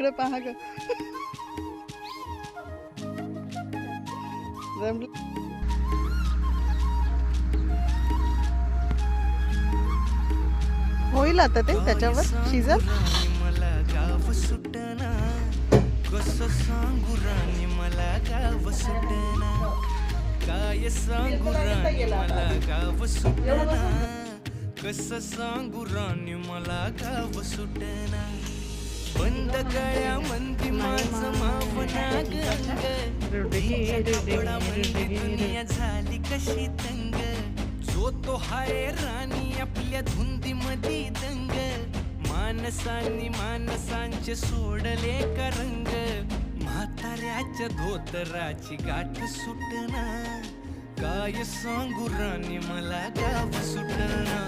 इकडे पहा ग. होईल आता ते त्याच्यावर शिजल. मला गाव सुटना कसं सांगू राणी मला गाव सुटना काय सांगू राणी मला गाव सुटना कसं सांगू राणी मला गाव सुटना बंद गळ्या मंदी माझं मावना गंग मंदी दुनिया झाली कशी तंग जो तो हाय राणी आपल्या धुंदी मधी दंग मानसांनी मानसांचे सोडले का रंग म्हाताऱ्याच्या धोतराची गाठ सुटना काय सांगू राणी मला गाव सुटना